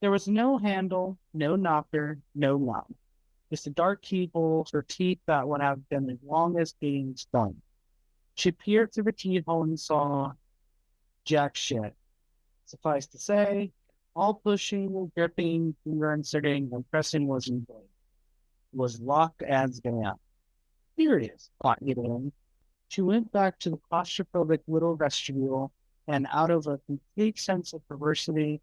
There was no handle, no knocker, no lock. Just a dark keyhole for teeth that would have been as long as Gideon's thumb. She peered through the keyhole and saw jack shit. Suffice to say, all pushing, gripping, finger inserting, and pressing was in vain. It was locked as damn. Furious, thought Gideon. She went back to the claustrophobic little vestibule and, out of a complete sense of perversity,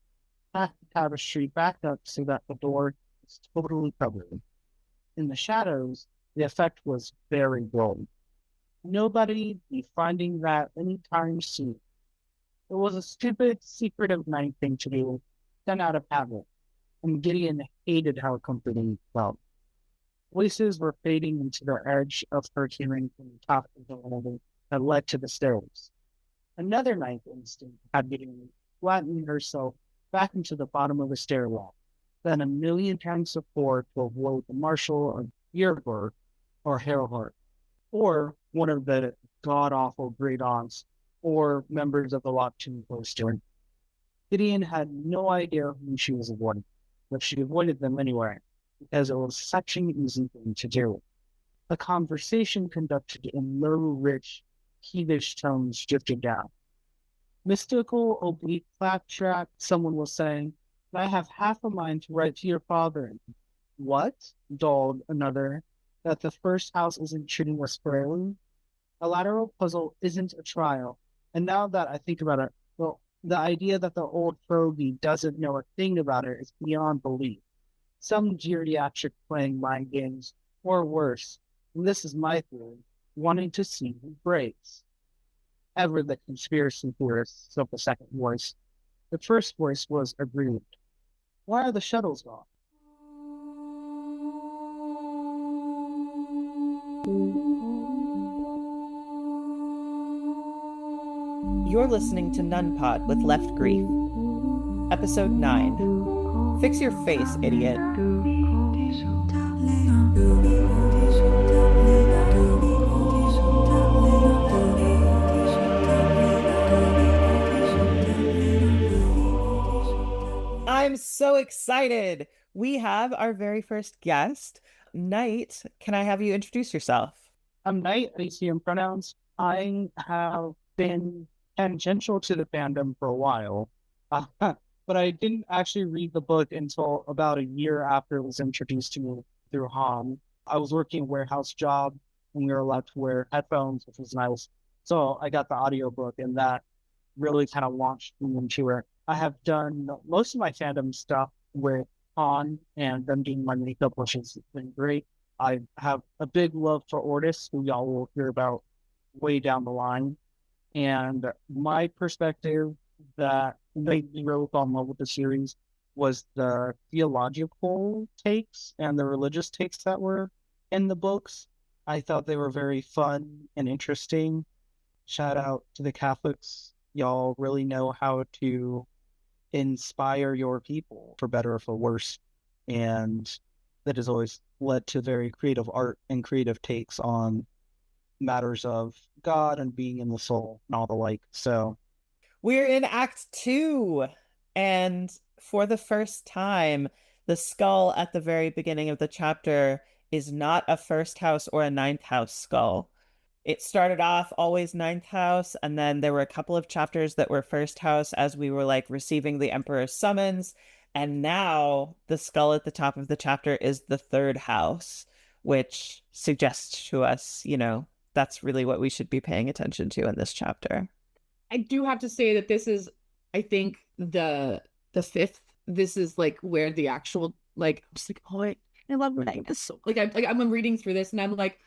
packed the tapestry back up so that the door was totally covered. In the shadows, the effect was very bold. Nobody be finding that any time soon. It was a stupid, secretive night thing to do, done out of habit, and Gideon hated how comforting it felt. Voices were fading into the edge of her hearing from the top of the ladder that led to the stairs. Another ninth instinct had Gideon flattening herself back into the bottom of the stairwell, then a million times before to avoid the marshal of Yerberg or Harrow, or one of the god-awful great aunts, or members of the Lockton poster. Gideon had no idea who she was avoiding, but she avoided them anyway, because it was such an easy thing to do. A conversation conducted in low, rich, peevish tones drifted down. Mystical, oblique claptrap, someone was saying, I have half a mind to write to your father. What? Dawled another. That the first house isn't treating us fairly? A lateral puzzle isn't a trial. And now that I think about it, well, the idea that the old fogey doesn't know a thing about it is beyond belief. Some geriatric playing mind games, or worse, and this is my theory, wanting to see who breaks. Ever the conspiracy theorists of the second voice. The first voice was aggrieved. Why are the shuttles gone? You're listening to Nun Pod with Left Grief. Episode 9. Fix your face, idiot. I'm so excited. We have our very first guest. Knight, can I have you introduce yourself? I'm Knight, I see in pronouns. I have been tangential to the fandom for a while, but I didn't actually read the book until about a year after it was introduced to me through Han. I was working a warehouse job and we were allowed to wear headphones, which was nice. So I got the audiobook and that really kind of launched me into it. I have done most of my fandom stuff with Han and them being my makeup, which has been great. I have a big love for Ortus, who y'all will hear about way down the line. And my perspective that made me really fall in love with the series was the theological takes and the religious takes that were in the books. I thought they were very fun and interesting. Shout out to the Catholics. Y'all really know how to inspire your people for better or for worse. And that has always led to very creative art and creative takes on matters of God and being in the soul and all the like. So we're in Act 2. And for the first time, the skull at the very beginning of the chapter is not a first house or a ninth house skull. It started off always ninth house, and then there were a couple of chapters that were first house as we were like receiving the Emperor's summons. And now the skull at the top of the chapter is the third house, which suggests to us, that's really what we should be paying attention to in this chapter. I do have to say that this is, I think, the fifth. This is like where the actual, like, I'm just like, oh, I love Magnus. So, I'm reading through this and I'm like,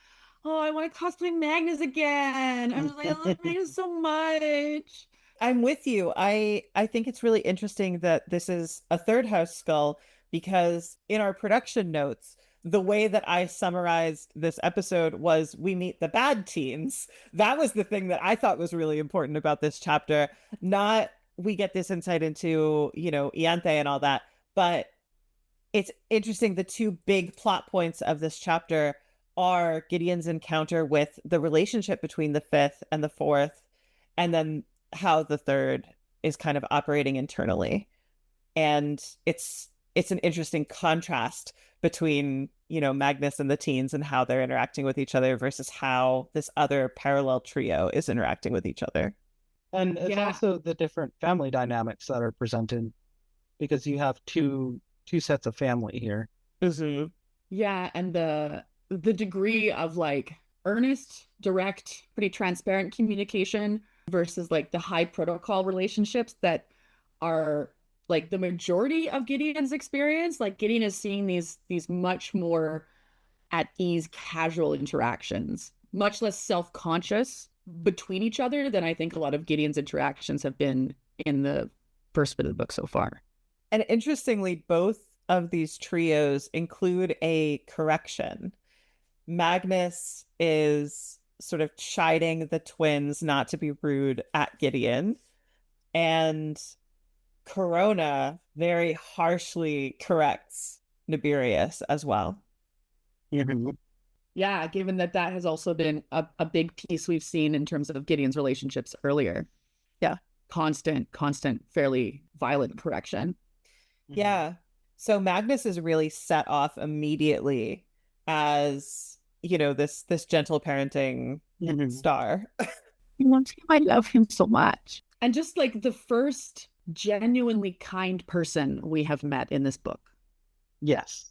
oh, I want to cosplay Magnus again. I was like, I love Magnus so much. I'm with you. I think it's really interesting that this is a third house skull, because in our production notes, the way that I summarized this episode was we meet the bad teens. That was the thing that I thought was really important about this chapter. Not we get this insight into, Ianthe and all that, but it's interesting. The two big plot points of this chapter are Gideon's encounter with the relationship between the fifth and the fourth, and then how the third is kind of operating internally. And it's an interesting contrast between, Magnus and the teens and how they're interacting with each other versus how this other parallel trio is interacting with each other. And it's also the different family dynamics that are presented, because you have two sets of family here. Mm-hmm. Yeah, and the degree of like earnest, direct, pretty transparent communication versus like the high protocol relationships that are like the majority of Gideon's experience. Like Gideon is seeing these much more at ease casual interactions, much less self-conscious between each other than I think a lot of Gideon's interactions have been in the first bit of the book so far. And interestingly, both of these trios include a correction. Magnus is sort of chiding the twins not to be rude at Gideon, and Corona very harshly corrects Nibirius as well. Mm-hmm. Yeah, given that has also been a big piece we've seen in terms of Gideon's relationships earlier. Yeah. Constant, fairly violent correction. Yeah. So Magnus is really set off immediately as, this gentle parenting star. I love him so much. And just like the first genuinely kind person we have met in this book. Yes.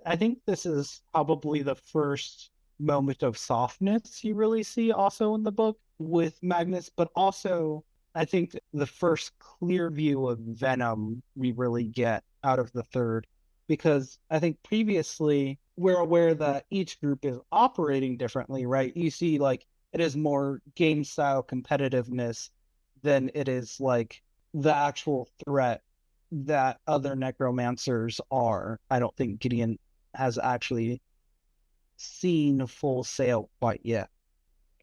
I think this is probably the first moment of softness you really see also in the book with Magnus, but also I think the first clear view of venom we really get out of the third, because I think previously we're aware that each group is operating differently, right? You see, like, it is more game style competitiveness than it is like the actual threat that other necromancers are. I don't think Gideon has actually seen full sail quite yet.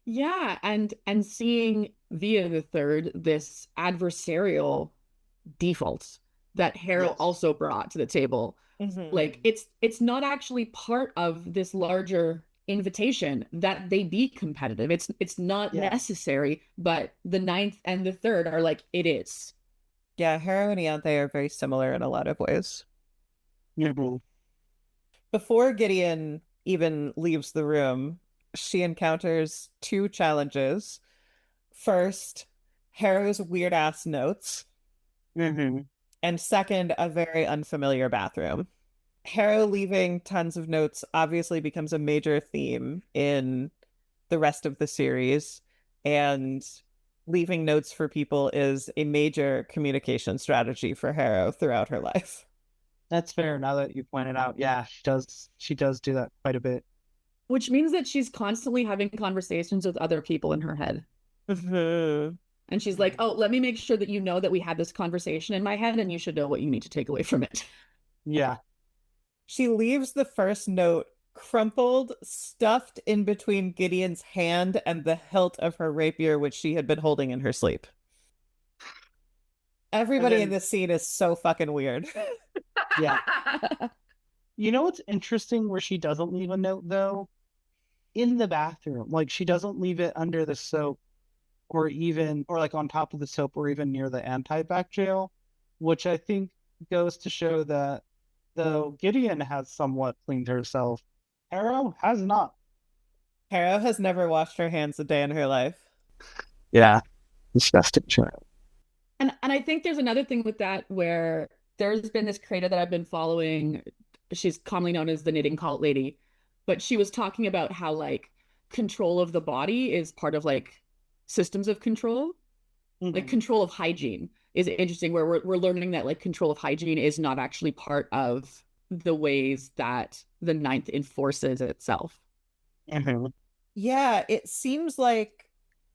Yeah, and seeing via the third this adversarial default that Harrow also brought to the table. Mm-hmm. Like it's not actually part of this larger invitation that they be competitive. It's not necessary, but the ninth and the third are like, it is. Yeah, Harrow and Ianthe are very similar in a lot of ways. Mm-hmm. Before Gideon even leaves the room, she encounters two challenges. First, Harrow's weird-ass notes. Mm-hmm. And second, a very unfamiliar bathroom. Harrow leaving tons of notes obviously becomes a major theme in the rest of the series, and leaving notes for people is a major communication strategy for Harrow throughout her life. That's fair. Now that you pointed out, yeah, she does do that quite a bit. Which means that she's constantly having conversations with other people in her head. Mm-hmm. And she's like, oh, let me make sure that you know that we had this conversation in my head and you should know what you need to take away from it. Yeah. She leaves the first note crumpled, stuffed in between Gideon's hand and the hilt of her rapier, which she had been holding in her sleep. Everybody in this scene is so fucking weird. Yeah. You know what's interesting where she doesn't leave a note, though? In the bathroom. Like, she doesn't leave it under the soap or like on top of the soap or even near the antibacterial, which I think goes to show that though Gideon has somewhat cleaned herself, Harrow has not. Harrow has never washed her hands a day in her life. Yeah. Disgusting child. And I think there's another thing with that where there's been this creator that I've been following. She's commonly known as the Knitting Cult Lady, but she was talking about how like control of the body is part of like systems of control. Mm-hmm. Like control of hygiene is interesting, where we're learning that like control of hygiene is not actually part of the ways that the ninth enforces itself. Mm-hmm. Yeah, it seems like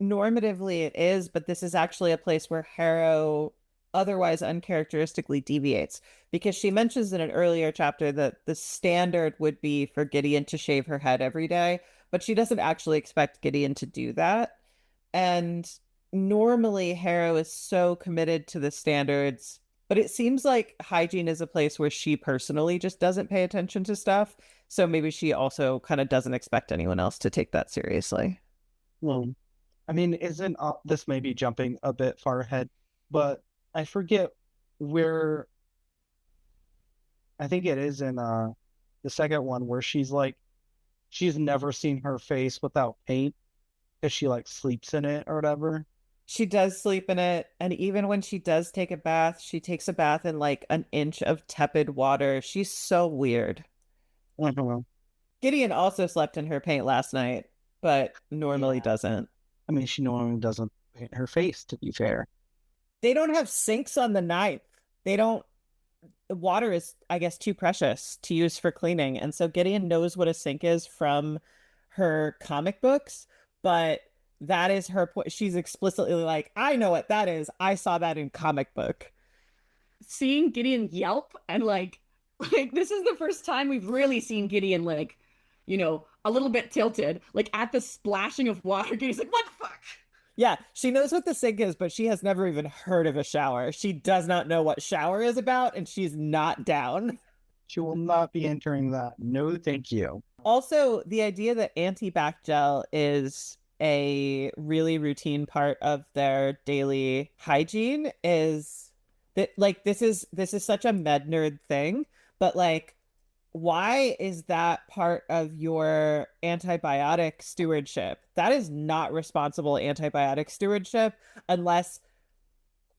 normatively it is, but this is actually a place where Harrow otherwise uncharacteristically deviates, because she mentions in an earlier chapter that the standard would be for Gideon to shave her head every day, but she doesn't actually expect Gideon to do that. And normally Harrow is so committed to the standards, but it seems like hygiene is a place where she personally just doesn't pay attention to stuff. So maybe she also kind of doesn't expect anyone else to take that seriously. Well, I mean, this may be jumping a bit far ahead, but I forget where I think it is in the second one where she's never seen her face without paint because she like sleeps in it or whatever. She does sleep in it, and even when she does take a bath, she takes a bath in like an inch of tepid water. She's so weird. Mhm. Gideon also slept in her paint last night, but normally Yeah. doesn't. I mean, she normally doesn't paint her face, to be fair. They don't have sinks on the ninth. They don't. Water is, I guess, too precious to use for cleaning. And so Gideon knows what a sink is from her comic books, but that is her point. She's explicitly like, I know what that is. I saw that in comic book. Seeing Gideon yelp and like this is the first time we've really seen Gideon like, a little bit tilted, like at the splashing of water. Gideon's like, what the fuck? Yeah, she knows what the sink is, but she has never even heard of a shower. She does not know what shower is about, and she's not down. She will not be entering that. No, thank you. Also, the idea that antibac gel is a really routine part of their daily hygiene is that like this is such a med nerd thing, but like why is that part of your antibiotic stewardship? That is not responsible antibiotic stewardship unless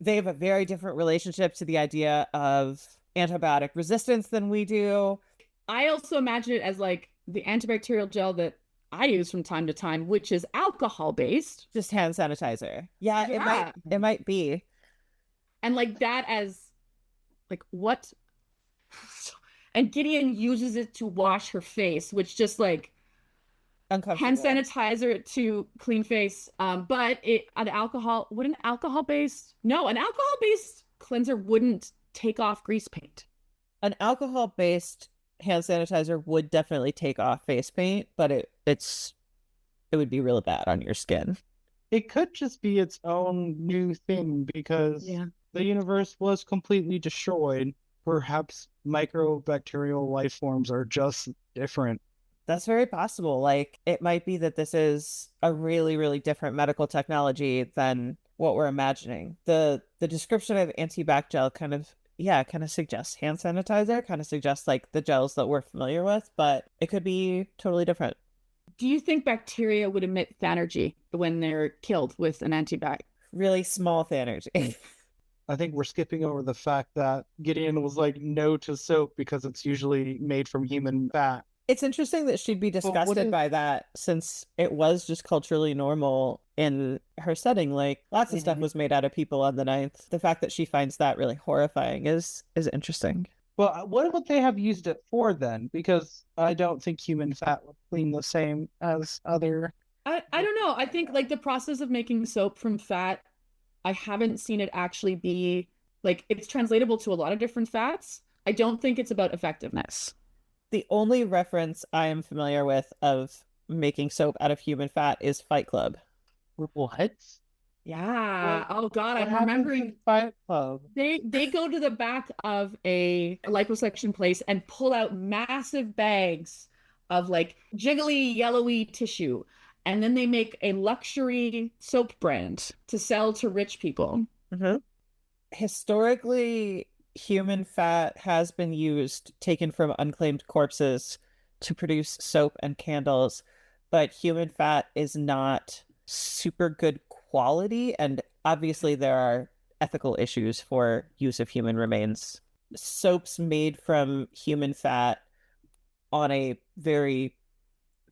they have a very different relationship to the idea of antibiotic resistance than we do. I also imagine it as like the antibacterial gel that I use from time to time, which is alcohol based. Just hand sanitizer. Yeah, Yeah. it might be. And like that as like what? And Gideon uses it to wash her face, which just like hand Uncomfortable. sanitizer to clean face. But an alcohol based cleanser wouldn't take off grease paint. An alcohol-based hand sanitizer would definitely take off face paint, but it would be really bad on your skin. It could just be its own new thing because the universe was completely destroyed. Perhaps microbacterial life forms are just different. That's very possible. Like, it might be that this is a really, really different medical technology than what we're imagining. The description of antibac gel kind of suggests hand sanitizer, kind of suggests like the gels that we're familiar with, but it could be totally different. Do you think bacteria would emit thanergy when they're killed with an antibac? Really small thanergy. I think we're skipping over the fact that Gideon was like no to soap because it's usually made from human fat. It's interesting that she'd be disgusted by that since it was just culturally normal in her setting. Like lots of stuff was made out of people on the ninth. The fact that she finds that really horrifying is interesting. Well, what would they have used it for then? Because I don't think human fat would clean the same as other. I don't know. I think like the process of making soap from fat, I haven't seen it actually be like it's translatable to a lot of different fats. I don't think it's about effectiveness. The only reference I am familiar with of making soap out of human fat is Fight Club. What? Yeah. Oh God, What I'm happens remembering. in Fight Club? They go to the back of a liposuction place and pull out massive bags of like jiggly yellowy tissue. And then they make a luxury soap brand to sell to rich people. Mm-hmm. Historically, human fat has been used, taken from unclaimed corpses, to produce soap and candles, but human fat is not super good quality, and obviously there are ethical issues for use of human remains. Soaps made from human fat on a very,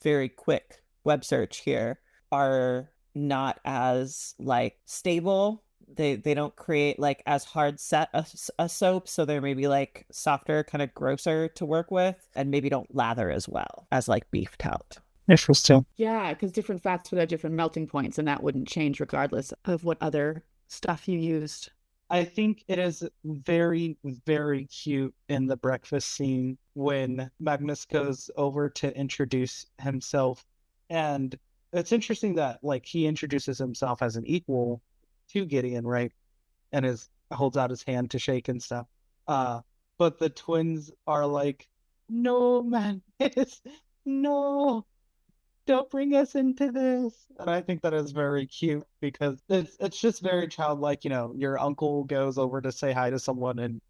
very quick web search here are not as like stable. They don't create like as hard set a soap, so they're maybe like softer, kind of grosser to work with, and maybe don't lather as well as like beef talc. Interesting. Yeah, because different fats would have different melting points, and that wouldn't change regardless of what other stuff you used. I think it is very, very cute in the breakfast scene when Magnus goes over to introduce himself. And it's interesting that like he introduces himself as an equal to Gideon, right? And holds out his hand to shake and stuff. But the twins are like, no, Magnus, no, don't bring us into this. And I think that is very cute because it's just very childlike. You know, your uncle goes over to say hi to someone and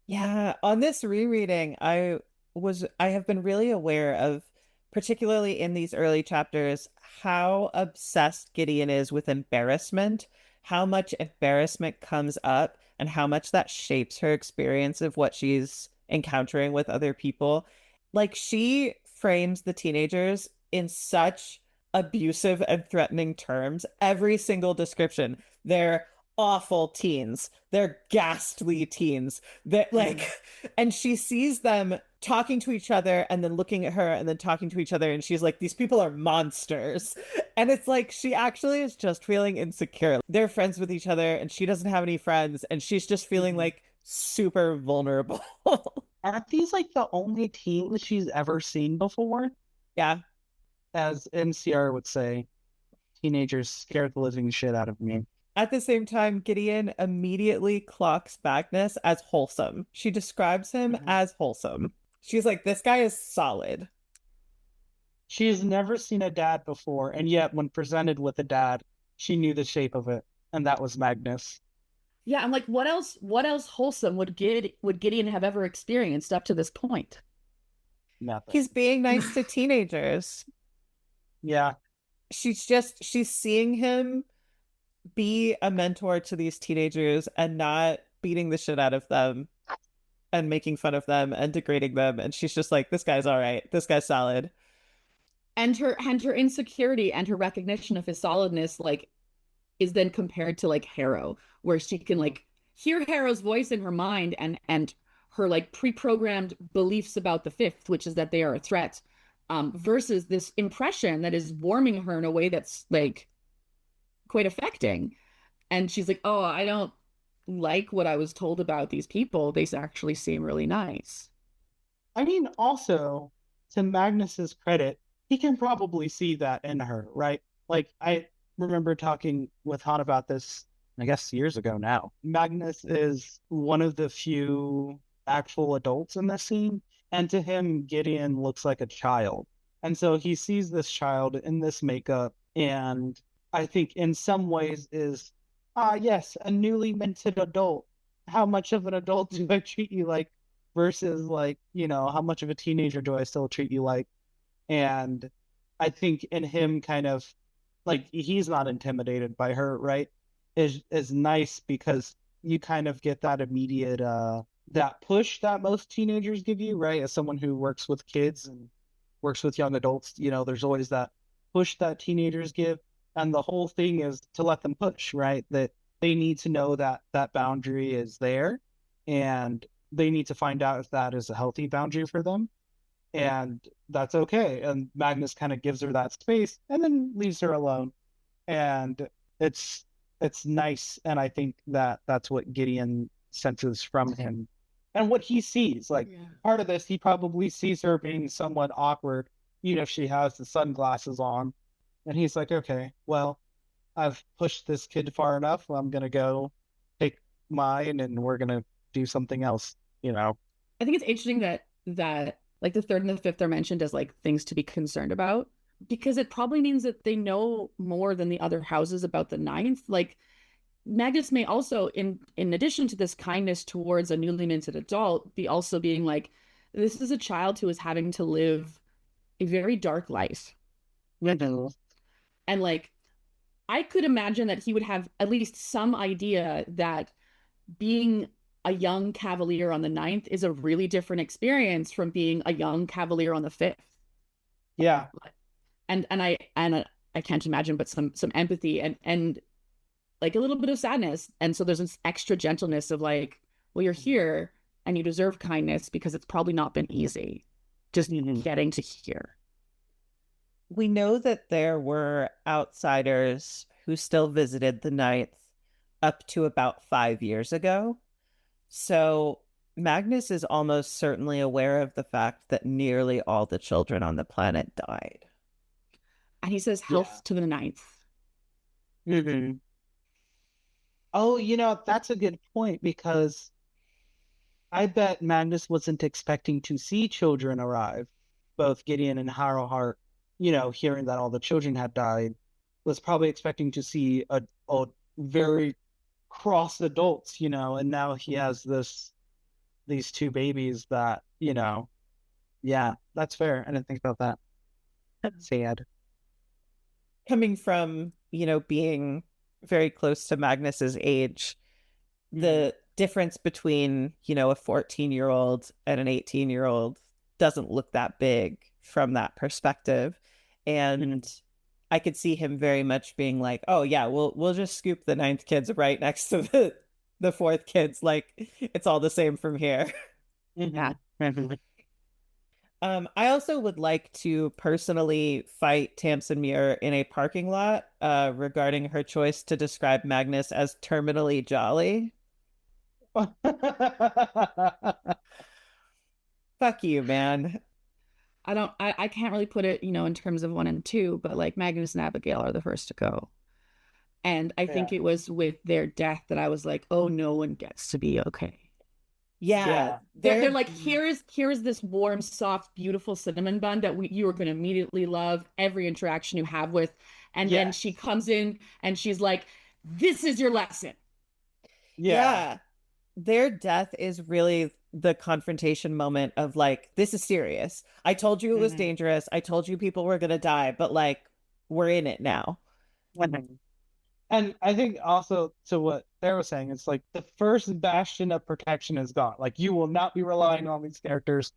Yeah, on this rereading, I have been really aware of, particularly in these early chapters, how obsessed Gideon is with embarrassment, how much embarrassment comes up, and how much that shapes her experience of what she's encountering with other people. Like, she frames the teenagers in such abusive and threatening terms. Every single description, they're awful teens, they're ghastly teens that like, and she sees them talking to each other and then looking at her and then talking to each other, and she's like, these people are monsters. And it's like she actually is just feeling insecure. They're friends with each other and she doesn't have any friends, and she's just feeling like super vulnerable. Aren't these like the only teens she's ever seen before? Yeah. As NCR would say, teenagers scared the living shit out of me. At the same time, Gideon immediately clocks Magnus as wholesome. She describes him as wholesome. She's like, this guy is solid. She's never seen a dad before, and yet when presented with a dad, she knew the shape of it, and that was Magnus. Yeah, I'm like, what else wholesome would Gideon have ever experienced up to this point? Nothing. He's being nice to teenagers. Yeah. She's seeing him be a mentor to these teenagers and not beating the shit out of them and making fun of them and degrading them. And she's just like, this guy's all right. This guy's solid. And her insecurity and her recognition of his solidness, like, is then compared to like Harrow, where she can like hear Harrow's voice in her mind and her like pre-programmed beliefs about the fifth, which is that they are a threat, versus this impression that is warming her in a way that's like quite affecting. And she's like, oh, I don't like what I was told about these people. They actually seem really nice. I mean, also, to Magnus's credit, he can probably see that in her, right? Like, I remember talking with Han about this, I guess, years ago now. Magnus is one of the few actual adults in this scene, and to him, Gideon looks like a child. And so he sees this child in this makeup, and I think in some ways is, yes, a newly minted adult. How much of an adult do I treat you like? Versus like, how much of a teenager do I still treat you like? And I think in him kind of like, he's not intimidated by her, right? Is nice because you kind of get that immediate that push that most teenagers give you, right? As someone who works with kids and works with young adults, there's always that push that teenagers give. And the whole thing is to let them push, right? That they need to know that that boundary is there, and they need to find out if that is a healthy boundary for them. And that's okay. And Magnus kind of gives her that space and then leaves her alone. And it's nice. And I think that that's what Gideon senses from him and what he sees. Like, part of this, he probably sees her being somewhat awkward, even if she has the sunglasses on. And he's like, okay, well, I've pushed this kid far enough. I'm going to go take mine and we're going to do something else, I think it's interesting that like the third and the fifth are mentioned as like things to be concerned about, because it probably means that they know more than the other houses about the ninth. Like, Magnus may also, in addition to this kindness towards a newly minted adult, be also being like, this is a child who is having to live a very dark life. And like, I could imagine that he would have at least some idea that being a young cavalier on the ninth is a really different experience from being a young cavalier on the fifth. Yeah. And I can't imagine but some empathy and like a little bit of sadness. And so there's this extra gentleness of like, well, you're here and you deserve kindness because it's probably not been easy just getting to here. We know that there were outsiders who still visited the ninth up to about 5 years ago. So Magnus is almost certainly aware of the fact that nearly all the children on the planet died. And he says health to the ninth. Mm-hmm. Oh, that's a good point, because I bet Magnus wasn't expecting to see children arrive. Both Gideon and Harrow, hearing that all the children had died, was probably expecting to see a very cross adults, and now he has this these two babies that, yeah, that's fair. I didn't think about that. That's sad. Coming from, being very close to Magnus's age, the difference between, a 14-year-old and an 18-year-old doesn't look that big from that perspective. And I could see him very much being like, oh yeah, we'll just scoop the 9th kids right next to the 4th kids. Like, it's all the same from here. Yeah. I also would like to personally fight Tamsin Muir in a parking lot regarding her choice to describe Magnus as terminally jolly. Fuck you, man. I can't really put it, in terms of 1 and 2, but like Magnus and Abigail are the first to go. And I think it was with their death that I was like, oh, no one gets to be okay. Yeah. They're like, here's this warm, soft, beautiful cinnamon bun that you are going to immediately love every interaction you have with. And then she comes in and she's like, this is your lesson. Yeah. Their death is really the confrontation moment of like, this is serious. I told you it was dangerous. I told you people were going to die, but like, we're in it now. And I think also to what Sarah was saying, it's like the first bastion of protection is gone. Like, you will not be relying on these characters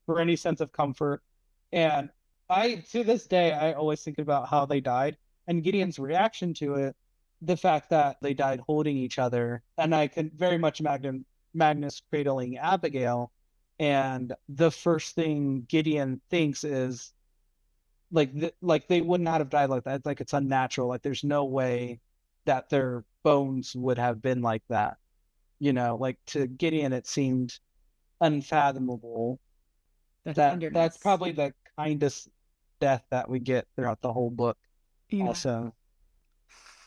for any sense of comfort. And to this day, I always think about how they died and Gideon's reaction to it, the fact that they died holding each other. And I can very much imagine Magnus cradling Abigail. And the first thing Gideon thinks is like they would not have died like that. Like, it's unnatural. Like, there's no way that their bones would have been like that. Like, to Gideon, it seemed unfathomable. That's probably the kindest death that we get throughout the whole book. Also,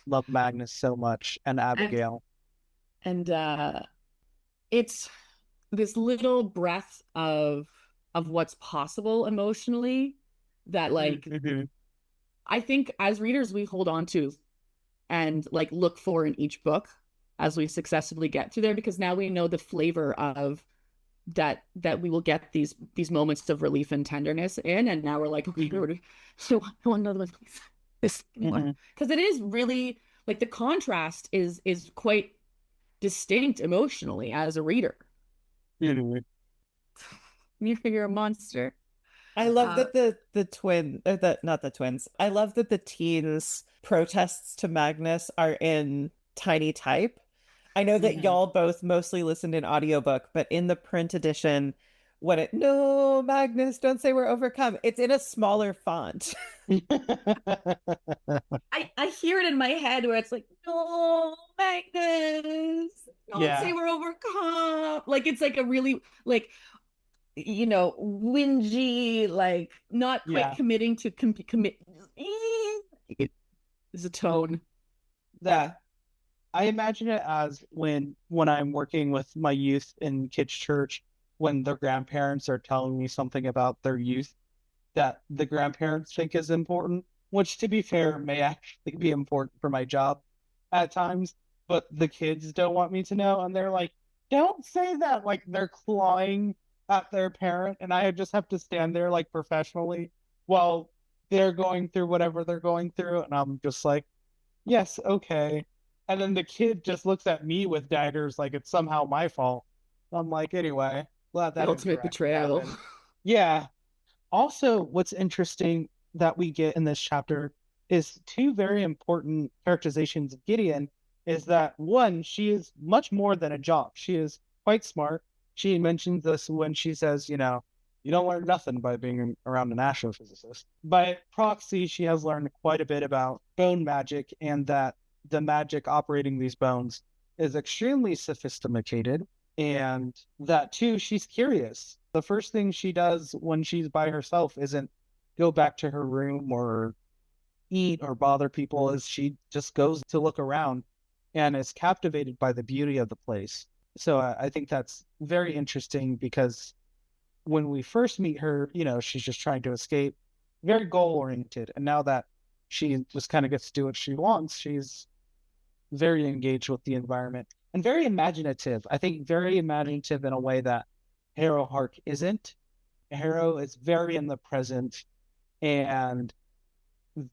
love Magnus so much, and Abigail. And it's this little breath of what's possible emotionally that, like, I think as readers we hold on to and like look for in each book as we successively get to there, because now we know the flavor of that we will get these moments of relief and tenderness in, and now we're like, okay, so I want another one, please. This one, because it is really like the contrast is quite distinct emotionally as a reader. You figure a monster. I love that not the twins. I love that the teens' protests to Magnus are in tiny type. I know that y'all both mostly listened in audiobook, but in the print edition, no, Magnus, don't say we're overcome, it's in a smaller font. I hear it in my head where it's like, no, Magnus, don't say we're overcome. Like, it's like a really, like, whingy, like not quite committing to commit. There's a tone. Yeah. I imagine it as when I'm working with my youth in kids' church, when their grandparents are telling me something about their youth that the grandparents think is important, which, to be fair, may actually be important for my job at times, but the kids don't want me to know, and they're like, don't say that, like they're clawing at their parent, and I just have to stand there like professionally while they're going through whatever they're going through, and I'm just like, yes, okay. And then the kid just looks at me with daggers like it's somehow my fault. I'm like, anyway, glad that ultimate betrayal happened. Yeah. Also, what's interesting that we get in this chapter is two very important characterizations of Gideon. Is that, one, she is much more than a jock. She is quite smart. She mentions this when she says, you don't learn nothing by being around an astrophysicist. By proxy, she has learned quite a bit about bone magic, and that the magic operating these bones is extremely sophisticated, and that, too, she's curious. The first thing she does when she's by herself isn't go back to her room or eat or bother people, as she just goes to look around and is captivated by the beauty of the place. So I think that's very interesting, because when we first meet her, she's just trying to escape, very goal-oriented. And now that she just kind of gets to do what she wants, she's very engaged with the environment and very imaginative. I think very imaginative in a way that Harrow Hark isn't. Harrow is very in the present and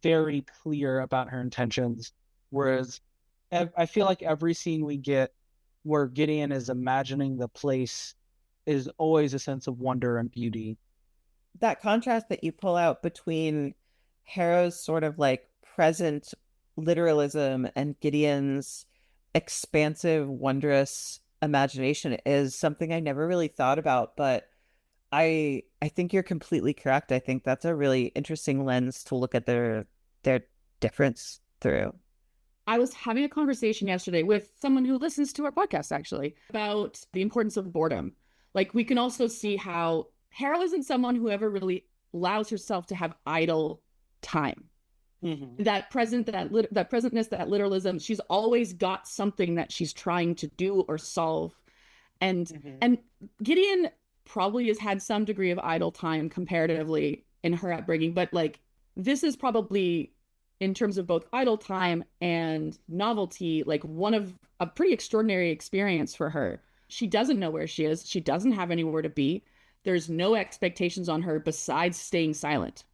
very clear about her intentions, whereas I feel like every scene we get where Gideon is imagining the place is always a sense of wonder and beauty. That contrast that you pull out between Harrow's sort of like present literalism and Gideon's expansive, wondrous imagination is something I never really thought about, but I think you're completely correct. I think that's a really interesting lens to look at their difference through. I was having a conversation yesterday with someone who listens to our podcast, actually, about the importance of boredom. Like, we can also see how Harrow isn't someone who ever really allows herself to have idle time. Mm-hmm. That presentness, that literalism, she's always got something that she's trying to do or solve. And Gideon probably has had some degree of idle time comparatively in her upbringing, but like, this is probably, in terms of both idle time and novelty, like one of a pretty extraordinary experience for her. She doesn't know where she is. She doesn't have anywhere to be. There's no expectations on her besides staying silent.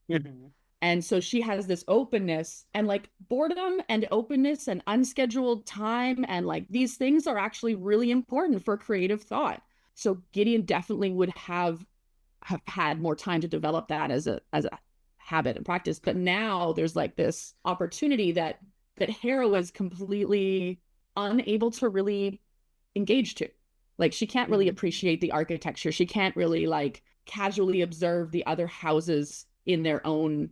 Mm-hmm. And so she has this openness, and like boredom and openness and unscheduled time, and like these things are actually really important for creative thought. So Gideon definitely would have had more time to develop that as a habit and practice. But now there's like this opportunity that Harrow is completely unable to really engage to. Like, she can't really appreciate the architecture. She can't really like casually observe the other houses in their own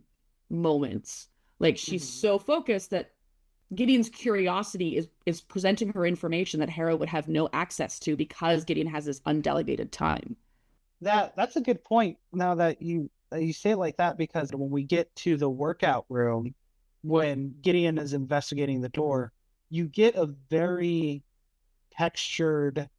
moments. Like, she's so focused that Gideon's curiosity is presenting her information that Harrow would have no access to because Gideon has this undelegated time. That's a good point. Now that you say it like that, because when we get to the workout room, when Gideon is investigating the door, you get a very textured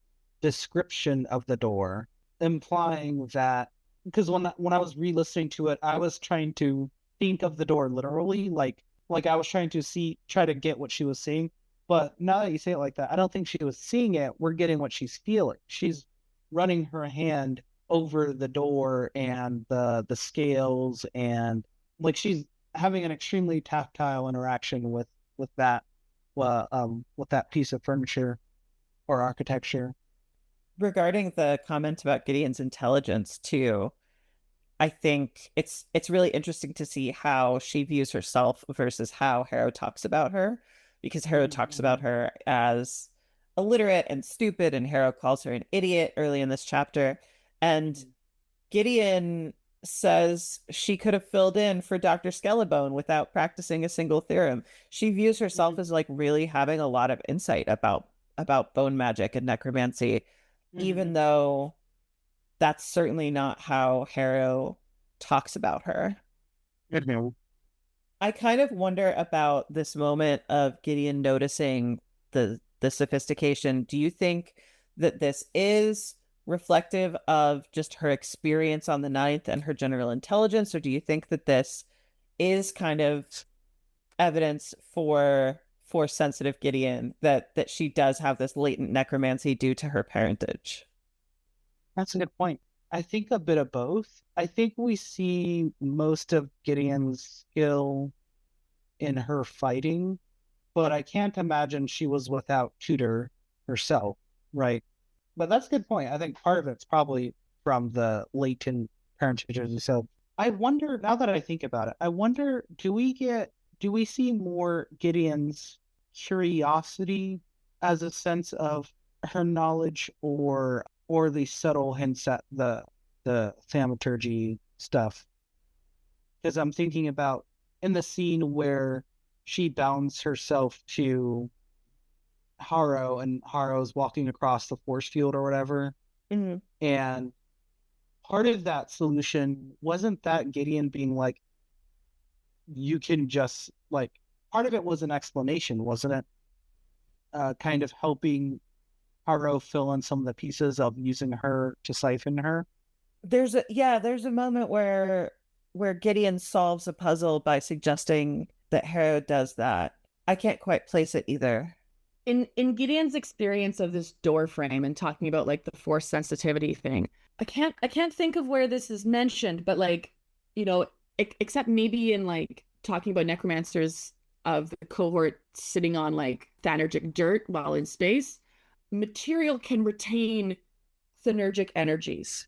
description of the door, implying that, because when I was re-listening to it, I was trying to think of the door literally, like I was trying to try to get what she was seeing. But now that you say it like that, I don't think she was seeing it. We're getting what she's feeling. She's running her hand over the door and the scales, and like she's having an extremely tactile interaction with that piece of furniture or architecture. Regarding the comment about Gideon's intelligence too, I think it's really interesting to see how she views herself versus how Harrow talks about her, because Harrow talks about her as illiterate and stupid, and Harrow calls her an idiot early in this chapter. And Gideon says she could have filled in for Dr. Skellebone without practicing a single theorem. She views herself as like really having a lot of insight about bone magic and necromancy, even though that's certainly not how Harrow talks about her. I kind of wonder about this moment of Gideon noticing the sophistication. Do you think that this is reflective of just her experience on the ninth and her general intelligence, or do you think that this is kind of evidence for sensitive Gideon, that she does have this latent necromancy due to her parentage? That's a good point. I think a bit of both. I think we see most of Gideon's skill in her fighting, but I can't imagine she was without tutor herself, right? But that's a good point. I think part of it's probably from the latent parentage. So I wonder, now that I think about it, I wonder, do we see more Gideon's curiosity as a sense of her knowledge, or the subtle hints at the thaumaturgy stuff? Because I'm thinking about in the scene where she bounds herself to Harrow, and Harrow's walking across the force field or whatever. And part of that solution wasn't that Gideon being like, you can just like, part of it was an explanation, wasn't it? Kind of helping Harrow fill in some of the pieces of using her to siphon her. There's a moment where Gideon solves a puzzle by suggesting that Harrow does that. I can't quite place it either. in Gideon's experience of this door frame and talking about like the force sensitivity thing, I can't think of where this is mentioned, but like, you know, except maybe in like talking about necromancers of the cohort sitting on like thanergic dirt while in space, material can retain thanergic energies.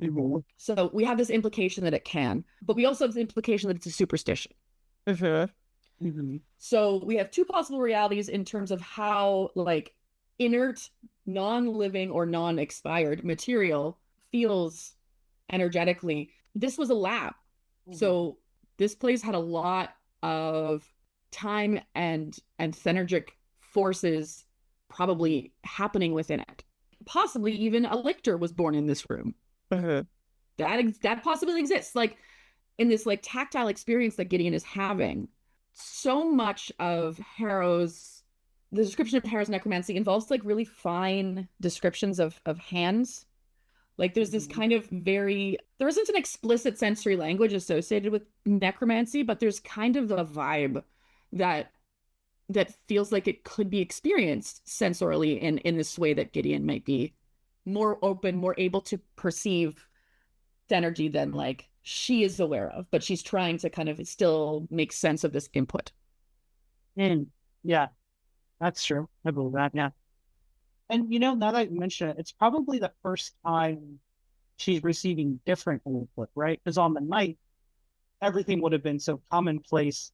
Mm-hmm. So we have this implication that it can, but we also have the implication that it's a superstition. Mm-hmm. So we have two possible realities in terms of how like inert, non-living or non-expired material feels energetically. This was a lab. Mm-hmm. So this place had a lot of time and thanergic forces probably happening within it. Possibly even a lictor was born in this room. That possibly exists. Like in this like tactile experience that Gideon is having, so much of the description of Harrow's necromancy involves like really fine descriptions of hands. Like there's this kind of there isn't an explicit sensory language associated with necromancy, but there's kind of a vibe that feels like it could be experienced sensorily in this way that Gideon might be more open, more able to perceive energy than like she is aware of, but she's trying to kind of still make sense of this input. Yeah, that's true. I believe that, yeah. And you know, now that you mention it, it's probably the first time she's receiving different input, right? Because on the night, everything would have been so commonplace.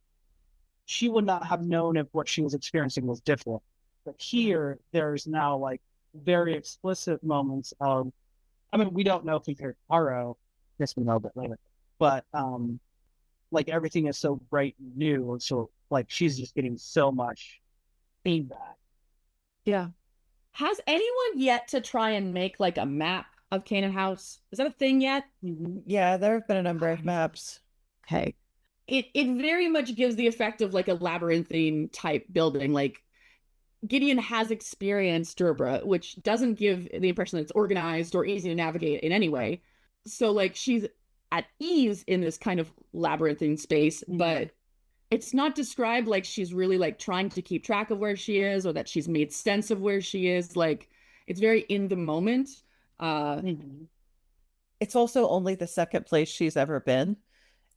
She would not have known if what she was experiencing was different. But here, there's now like very explicit moments of, I mean, we don't know if he heard Harrow. Yes, we know a bit later. But like everything is so bright and new, so like she's just getting so much feedback. Yeah. Has anyone yet to try and make like a map of Canaan House? Is that a thing yet? Yeah, there have been a number of maps. Okay. It very much gives the effect of like a labyrinthine type building. Like Gideon has experienced Durbra, which doesn't give the impression that it's organized or easy to navigate in any way. So like she's at ease in this kind of labyrinthine space, but it's not described like she's really like trying to keep track of where she is or that she's made sense of where she is. Like it's very in the moment. It's also only the second place she's ever been.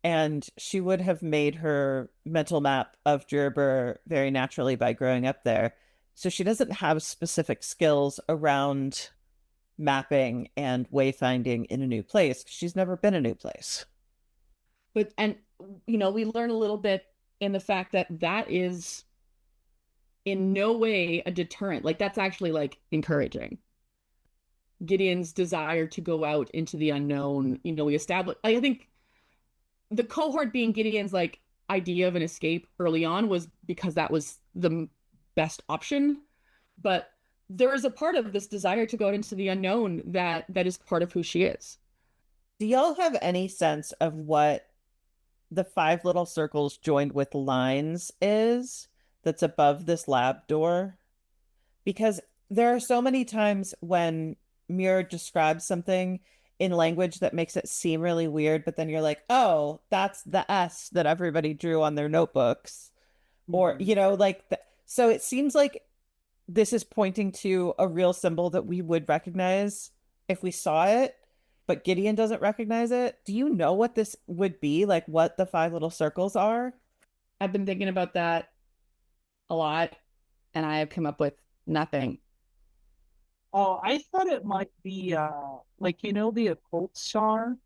And she would have made her mental map of Gerber very naturally by growing up there. So she doesn't have specific skills around mapping and wayfinding in a new place. She's never been a new place. But, and, you know, we learn a little bit in the fact that that is in no way a deterrent. Like that's actually like encouraging. Gideon's desire to go out into the unknown, you know, we established, I think the cohort being Gideon's like idea of an escape early on was because that was the best option. But there is a part of this desire to go out into the unknown that is part of who she is. Do y'all have any sense of what the 5 little circles joined with lines is that's above this lab door? Because there are so many times when Muir describes something in language that makes it seem really weird, but then you're like, oh, that's the S that everybody drew on their notebooks. Or, you know, like, so it seems like this is pointing to a real symbol that we would recognize if we saw it, but Gideon doesn't recognize it. Do you know what this would be? Like what the 5 little circles are? I've been thinking about that a lot, and I have come up with nothing. Oh, I thought it might be like, you know, the occult star,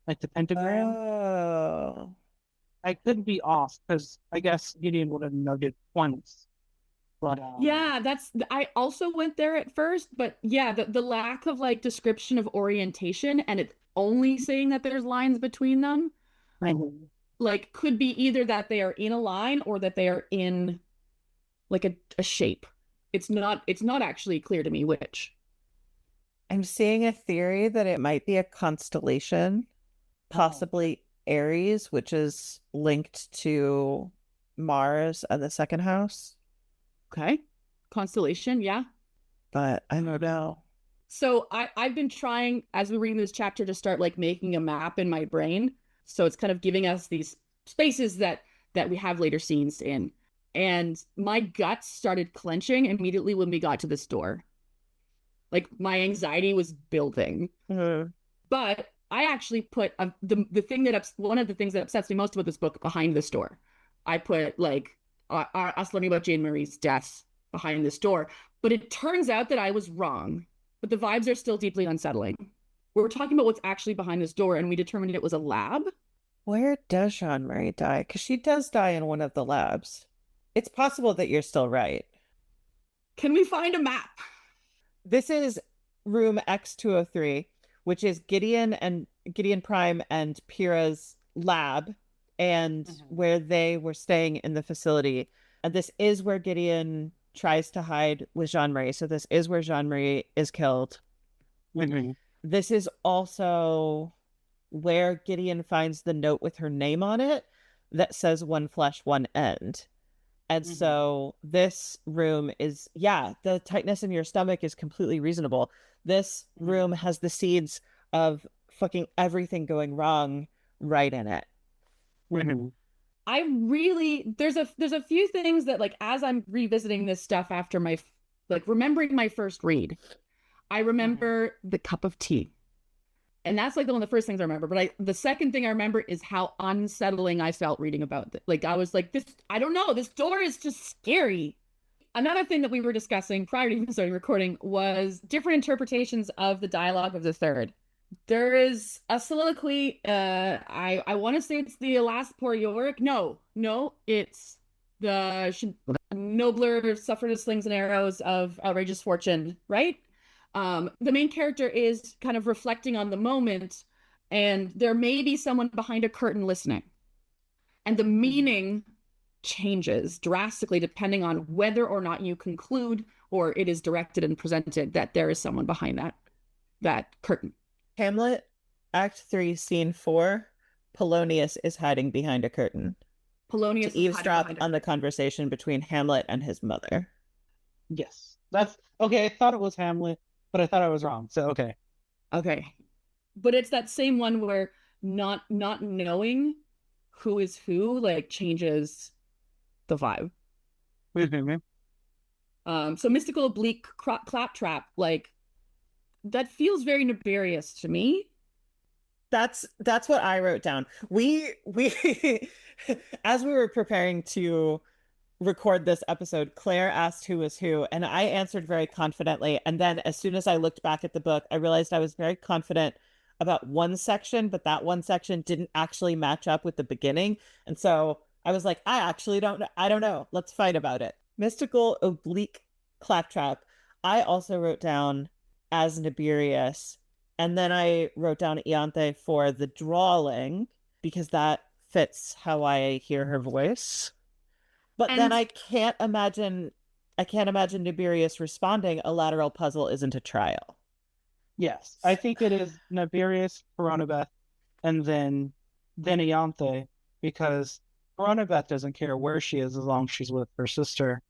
like the pentagram. Oh, I could be off because I guess Gideon would have noted points. But yeah, I also went there at first, but yeah, the lack of like description of orientation and it only saying that there's lines between them, like could be either that they are in a line or that they are in like a shape. It's not actually clear to me which. I'm seeing a theory that it might be a constellation, possibly Aries, which is linked to Mars and the second house. Okay. Constellation, yeah. But I don't know. So I've been trying, as we're reading this chapter, to start like making a map in my brain. So it's kind of giving us these spaces that we have later scenes in. And my guts started clenching immediately when we got to this door. Like my anxiety was building. Mm-hmm. But I actually put the thing that one of the things that upsets me most about this book behind this door. I put like us learning about Jane Marie's death behind this door. But it turns out that I was wrong. But the vibes are still deeply unsettling. We're talking about what's actually behind this door, and we determined it was a lab. Where does Jean Marie die? Because she does die in one of the labs. It's possible that you're still right. Can we find a map? This is room X203, which is Gideon Prime and Pyrrha's lab, and where they were staying in the facility. And this is where Gideon tries to hide with Jean Marie. So this is where Jean Marie is killed. This is also where Gideon finds the note with her name on it that says one flesh, one end. And so this room is, the tightness in your stomach is completely reasonable. This room has the seeds of fucking everything going wrong right in it. I really, there's a few things that, like, as I'm revisiting this stuff after my, like, remembering my first read, I remember the cup of tea. And that's like one of the first things I remember. But the second thing I remember is how unsettling I felt reading about it. Like, I was like, I don't know, this door is just scary. Another thing that we were discussing prior to even starting recording was different interpretations of the dialogue of the third. There is a soliloquy. I want to say it's the last poor Yorick. No, it's the nobler suffered of slings and arrows of outrageous fortune, right? The main character is kind of reflecting on the moment, and there may be someone behind a curtain listening. And the meaning changes drastically depending on whether or not you conclude or it is directed and presented that there is someone behind that curtain. Hamlet, Act 3, Scene 4, Polonius is hiding behind a curtain. Polonius to eavesdrop on the conversation between Hamlet and his mother. Yes. That's okay. I thought it was Hamlet, but I thought I was wrong. So okay. But it's that same one where not knowing who is who, like, changes the vibe. So mystical oblique claptrap, like, that feels very nefarious to me. That's what I wrote down. We as we were preparing to record this episode, Claire asked who was who, and I answered very confidently. And then as soon as I looked back at the book, I realized I was very confident about one section, but that one section didn't actually match up with the beginning. And so I was like, I don't know. Let's fight about it. Mystical oblique claptrap. I also wrote down as Nibirius, and then I wrote down Ianthe for the drawling because that fits how I hear her voice. But then I can't imagine Nibirius responding, a lateral puzzle isn't a trial. Yes, I think it is Nibirius, Coronabeth, and then Ianthe, because Coronabeth doesn't care where she is as long as she's with her sister.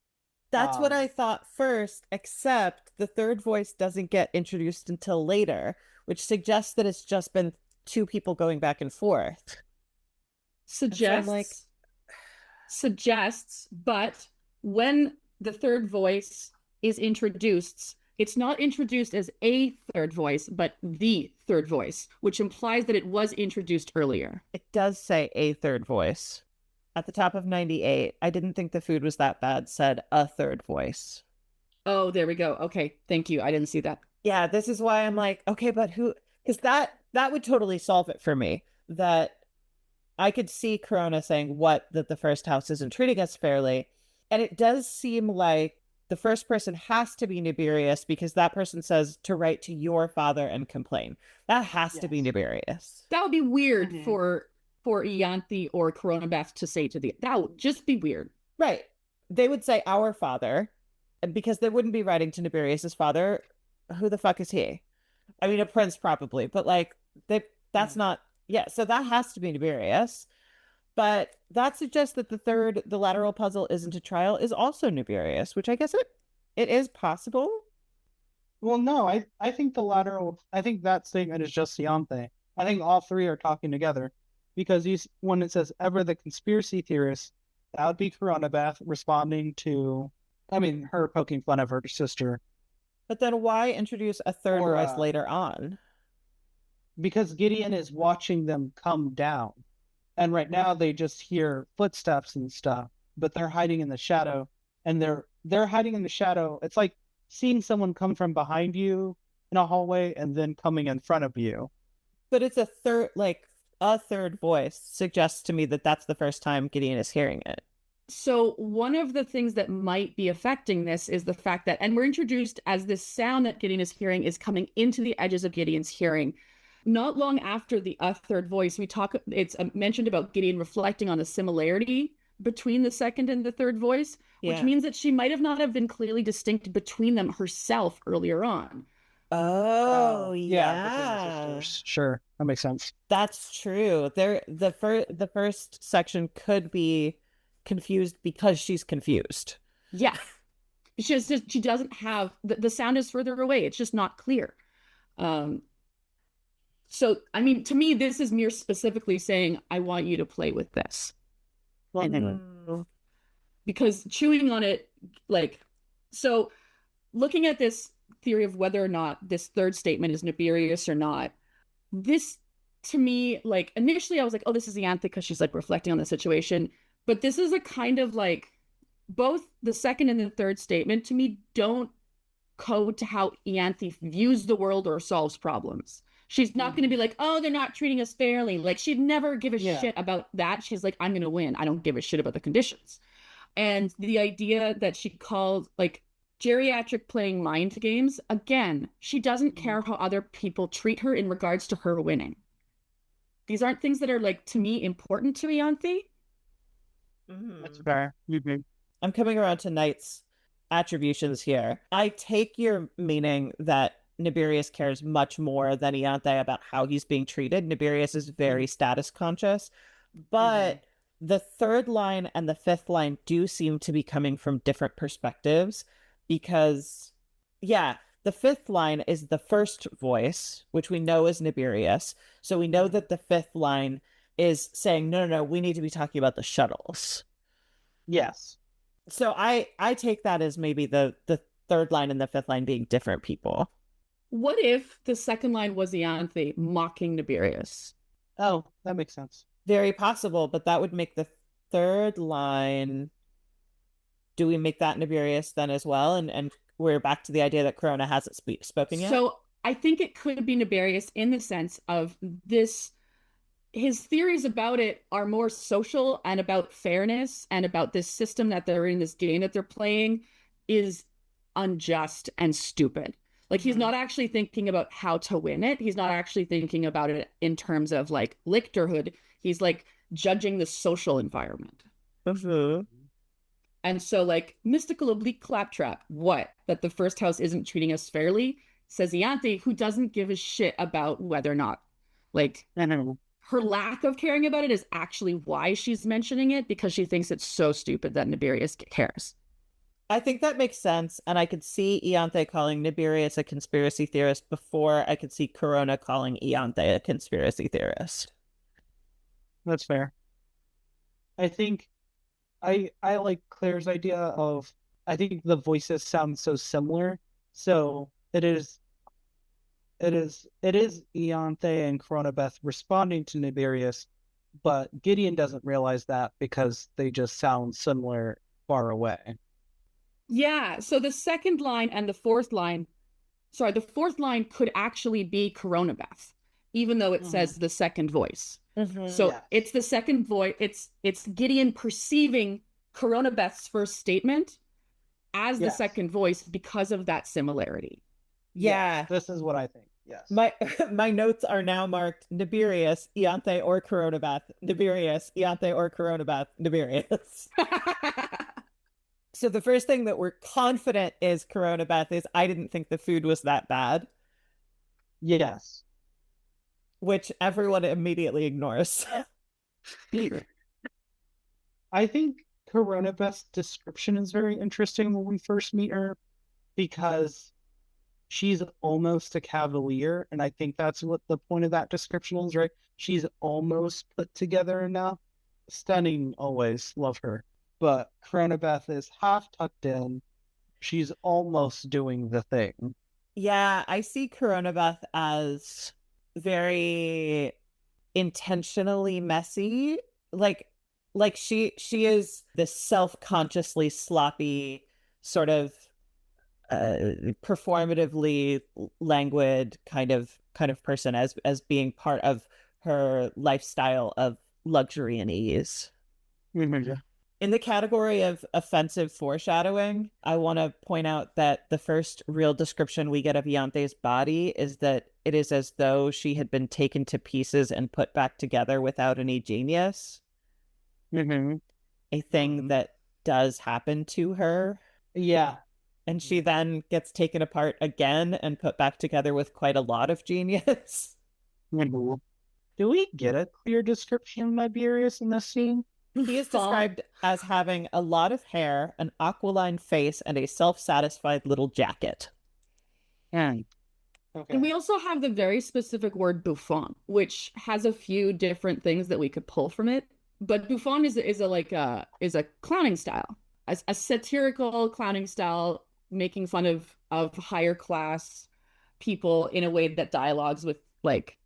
That's what I thought first, except the third voice doesn't get introduced until later, which suggests that it's just been two people going back and forth. Suggests, but when the third voice is introduced, it's not introduced as a third voice, but the third voice, which implies that it was introduced earlier. It does say a third voice. At the top of 98, I didn't think the food was that bad, said a third voice. Oh, there we go. Okay, thank you. I didn't see that. Yeah, this is why I'm like, okay, but who? Because that would totally solve it for me. That I could see Corona saying that the first house isn't treating us fairly. And it does seem like the first person has to be Nibirius because that person says to write to your father and complain. That has to be Nibirius. That would be weird for Ianthe or Coronabeth to say that would just be weird. Right. They would say our father, because they wouldn't be writing to Nibirius's father. Who the fuck is he? I mean, a prince probably, but like that's not, so that has to be Nibirius. But that suggests that the lateral puzzle isn't a trial is also Nibirius, which I guess it is possible. Well, no, I think that statement is just Ianthe. I think all three are talking together. Because when it says ever the conspiracy theorists, That would be Coronabeth responding to, her poking fun of her sister. But then why introduce a third voice later on? Because Gideon is watching them come down. And right now they just hear footsteps and stuff, but they're hiding in the shadow. And they're hiding in the shadow. It's like seeing someone come from behind you in a hallway and then coming in front of you. But it's a third voice suggests to me that that's the first time Gideon is hearing it. So one of the things that might be affecting this is the fact that, and we're introduced as this sound that Gideon is hearing is coming into the edges of Gideon's hearing. Not long after the third voice, it's mentioned about Gideon reflecting on the similarity between the second and the third voice, which means that she might have not have been clearly distinct between them herself earlier on. Oh, yeah. Sure, that makes sense. That's true. The first section could be confused because she's confused. Yeah. She doesn't have the sound is further away. It's just not clear. So, to me, this is mere specifically saying, I want you to play with this. Because chewing on it, so looking at this theory of whether or not this third statement is nefarious or not, this, to me, initially I was like, oh, this is Ianthe because she's reflecting on the situation. But this is a kind of both the second and the third statement to me don't code to how Ianthe views the world or solves problems. She's not going to be like, oh, they're not treating us fairly. She'd never give a shit about that. She's like, I'm going to win. I don't give a shit about the conditions. And the idea that she called geriatric playing mind games, again, she doesn't care how other people treat her in regards to her winning. These aren't things that are to me important to Ianthe. That's fair. I'm coming around to Knight's attributions here. I take your meaning that Nefarious cares much more than Ianthe about how he's being treated. Nefarious is very status conscious, but the third line and the fifth line do seem to be coming from different perspectives because, the fifth line is the first voice, which we know is Nefarious. So we know that the fifth line is saying, no, we need to be talking about the shuttles. Yes. So I take that as maybe the third line and the fifth line being different people. What if the second line was Ianthe mocking Nefarious? Oh, that makes sense. Very possible, but that would make the third line... Do we make that Nefarious then as well? And we're back to the idea that Corona hasn't spoken yet? So I think it could be Nefarious in the sense of this... His theories about it are more social and about fairness and about this system that they're in, this game that they're playing is unjust and stupid. He's not actually thinking about how to win it. He's not actually thinking about it in terms of lictorhood. He's judging the social environment. And so mystical oblique claptrap, what? That the first house isn't treating us fairly? Says Ianthe, who doesn't give a shit about whether or not her lack of caring about it is actually why she's mentioning it, because she thinks it's so stupid that Nefarious cares. I think that makes sense, and I could see Ianthe calling Nefarious a conspiracy theorist before I could see Corona calling Ianthe a conspiracy theorist. That's fair. I think I like Claire's idea of, I think the voices sound so similar, so it is Ianthe and Coronabeth responding to Nefarious, but Gideon doesn't realize that because they just sound similar far away. Yeah, so the second line and the fourth line could actually be Coronabeth, even though it says the second voice. So it's the second voice. It's Gideon perceiving Coronabeth's first statement as the second voice because of that similarity. Yeah. This is what I think. Yes. My notes are now marked Nefarious, Ianthe, or Coronabeth. Nefarious, Ianthe, or Coronabeth. Nefarious. So the first thing that we're confident is Coronabeth is I didn't think the food was that bad. Yes. Which everyone immediately ignores. I think Coronabeth's description is very interesting when we first meet her because she's almost a cavalier, and I think that's what the point of that description is, right? She's almost put together enough. Stunning, always. Love her. but Cronobeth is half tucked in. She's almost doing the thing. Yeah, I see Coronabeth as very intentionally messy. Like she is this self-consciously sloppy sort of performatively languid kind of person as being part of her lifestyle of luxury and ease. Mm-hmm. In the category of offensive foreshadowing, I want to point out that the first real description we get of Ianthe's body is that it is as though she had been taken to pieces and put back together without any genius. Mm-hmm. A thing that does happen to her. Yeah. And she then gets taken apart again and put back together with quite a lot of genius. Mm-hmm. Do we get a clear description of Tiberius in this scene? He is described as having a lot of hair, an aquiline face, and a self-satisfied little jacket. Okay. And we also have the very specific word Bouffon, which has a few different things that we could pull from it. But Bouffon is a clowning style, a satirical clowning style, making fun of higher class people in a way that dialogues with like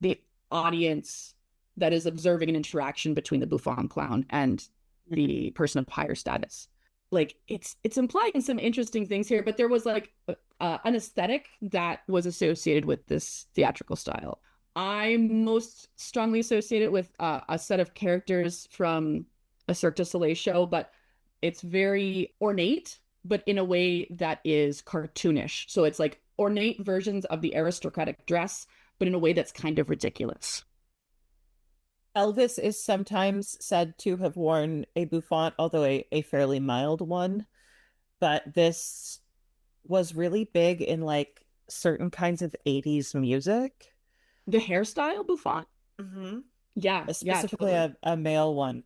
the audience that is observing an interaction between the Bouffon clown and the person of higher status. Like it's implying some interesting things here, but there was like an aesthetic that was associated with this theatrical style. I'm most strongly associated with a set of characters from a Cirque du Soleil show, but it's very ornate, but in a way that is cartoonish. So it's like ornate versions of the aristocratic dress, but in a way that's kind of ridiculous. Elvis is sometimes said to have worn a bouffant, although a fairly mild one. But this was really big in like certain kinds of 80s music. The hairstyle bouffant? Mm-hmm. Yeah. Specifically totally. a male one.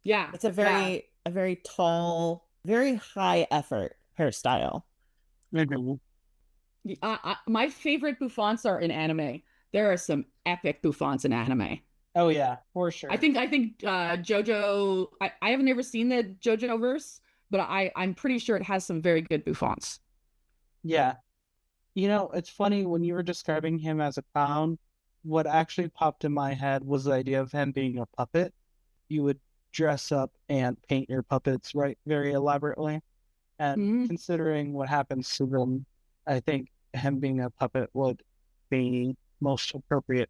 Yeah. It's a very tall, very high effort hairstyle. Mm-hmm. My favorite bouffants are in anime. There are some epic bouffants in anime. Oh yeah, for sure. I think JoJo. I haven't ever seen the JoJo verse, but I'm pretty sure it has some very good bouffants. Yeah, you know, it's funny when you were describing him as a clown. What actually popped in my head was the idea of him being a puppet. You would dress up and paint your puppets very elaborately, and considering what happens to them, I think him being a puppet would be most appropriate.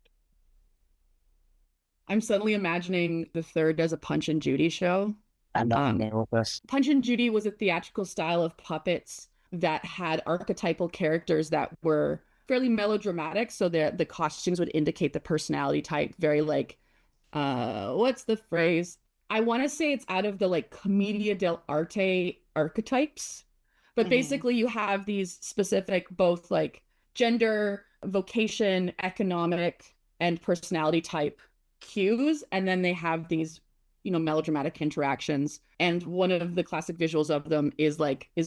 I'm suddenly imagining the third does a Punch and Judy show. I'm not familiar with this. Punch and Judy was a theatrical style of puppets that had archetypal characters that were fairly melodramatic. So the costumes would indicate the personality type, very like, what's the phrase? I want to say it's out of the like commedia dell'arte archetypes. But basically you have these specific both like gender, vocation, economic, and personality type cues, and then they have these melodramatic interactions, and one of the classic visuals of them is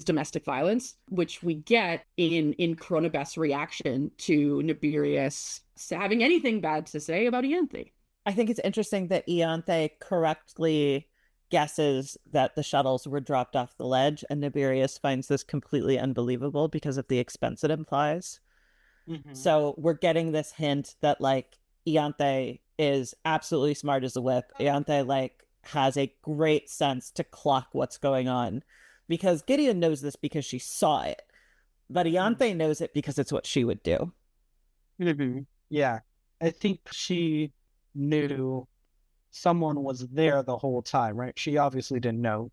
domestic violence, which we get in Cronobeth's reaction to Nibirius having anything bad to say about Ianthe. I think it's interesting that Ianthe correctly guesses that the shuttles were dropped off the ledge, and Nibirius finds this completely unbelievable because of the expense it implies. So we're getting this hint that like Ianthe is absolutely smart as a whip. Ianthe like has a great sense to clock what's going on, because Gideon knows this because she saw it, but Ianthe knows it because it's what she would do. Yeah, I think she knew someone was there the whole time, right? She obviously didn't know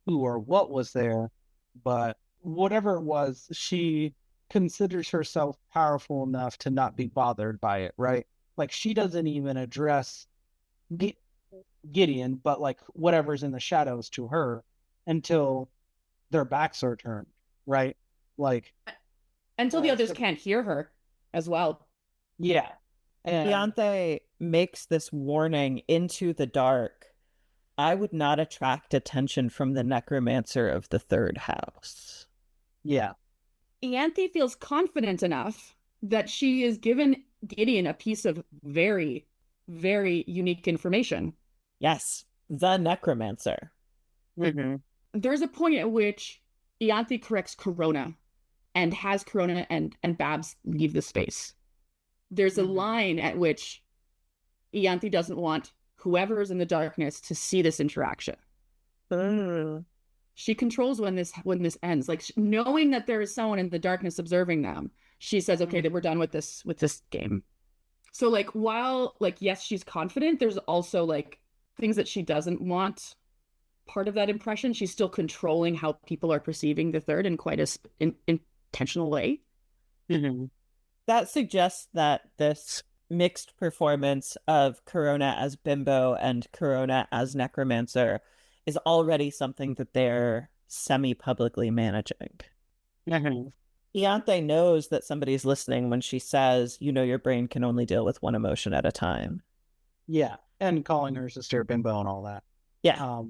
who or what was there, but whatever it was, she considers herself powerful enough to not be bothered by it, right? Like she doesn't even address Gideon, but like whatever's in the shadows to her until their backs are turned, right? Like until the others can't hear her as well. Yeah. And Ianthe makes this warning into the dark. I would not attract attention from the necromancer of the third house. Yeah. Ianthe feels confident enough that she is given Gideon a piece of very, very unique information. Yes, the necromancer. Mhm. There's a point at which Ianthe corrects Corona and has Corona and Babs leave the space. There's a line at which Ianthe doesn't want whoever is in the darkness to see this interaction. She controls when this ends. Like, knowing that there is someone in the darkness observing them, she says, okay, that we're done with this game. So, like, while, like, yes, she's confident, there's also, like, things that she doesn't want part of that impression. She's still controlling how people are perceiving the third in quite a intentional way. That suggests that this mixed performance of Corona as bimbo and Corona as necromancer is already something that they're semi-publicly managing. Ianthe knows that somebody's listening when she says, you know, your brain can only deal with one emotion at a time. Yeah, and calling her sister bimbo and all that. Yeah.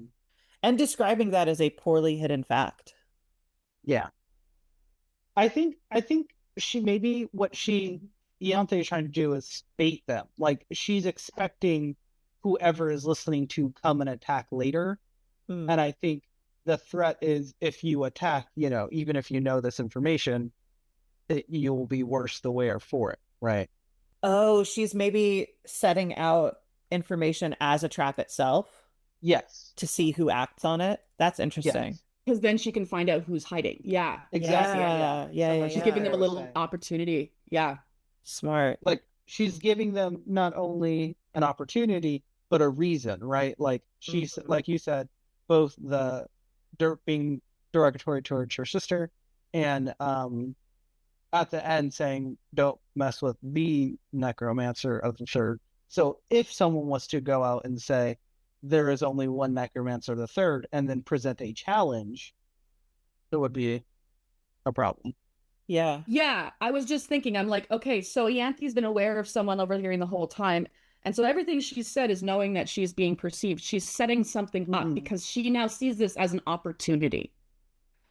And describing that as a poorly hidden fact. Yeah. I think she maybe what Ianthe is trying to do is bait them. Like, she's expecting whoever is listening to come and attack later. And I think the threat is, if you attack, you know, even if you know this information, you will be worse the wearer for it, right? Oh, she's maybe setting out information as a trap itself? Yes. To see who acts on it? That's interesting. Yes. Because then she can find out who's hiding. Yeah, exactly. Yeah. She's giving them a little opportunity. Yeah. Smart. Like, she's giving them not only an opportunity, but a reason, right? Like, she's, like you said, both the being derogatory towards her sister and at the end saying, don't mess with the necromancer of the third. So if someone was to go out and say, there is only one necromancer of the third, and then present a challenge, it would be a problem. Yeah. Yeah, I was just thinking, I'm like, okay, so Ianthe's been aware of someone overhearing the whole time. And so everything she said is knowing that she's being perceived. She's setting something up because she now sees this as an opportunity.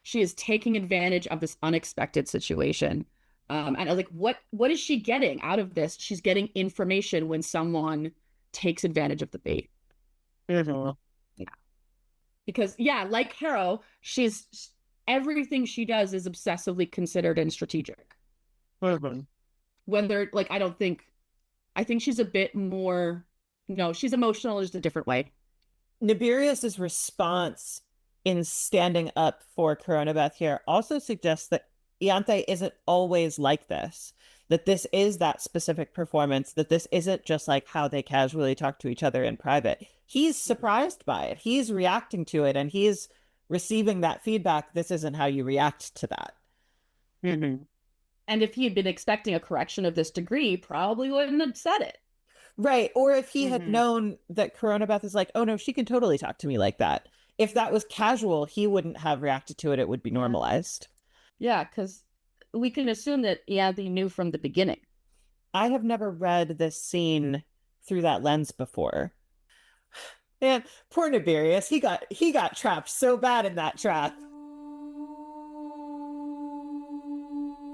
She is taking advantage of this unexpected situation. And I was like, what is she getting out of this? She's getting information when someone takes advantage of the bait. Yeah. Because, yeah, like Harrow, everything she does is obsessively considered and strategic. When they're, like, I think she's a bit more, no, she's emotional just a different way. Nibirius's response in standing up for Coronabeth here also suggests that Ianthe isn't always like this, that this is that specific performance, that this isn't just like how they casually talk to each other in private. He's surprised by it. He's reacting to it, and he's receiving that feedback. This isn't how you react to that. And if he had been expecting a correction of this degree, probably wouldn't have said it. Right. Or if he had known that Coronabeth is like, oh no, she can totally talk to me like that. If that was casual, he wouldn't have reacted to it. It would be normalized. Yeah, because we can assume that Ianthe knew from the beginning. I have never read this scene through that lens before. Man, poor Nibirius. He got trapped so bad in that trap.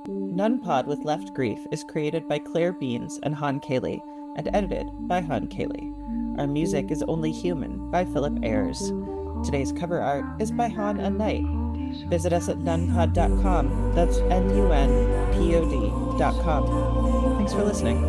Nunpod with Left Grief is created by Claire Beans and Han Koehle and edited by Han Koehle. Our music is Only Human by Philip Ayres. Today's cover art is by Han and Knight. Visit us at nunpod.com. That's NUNPOD.com. Thanks for listening.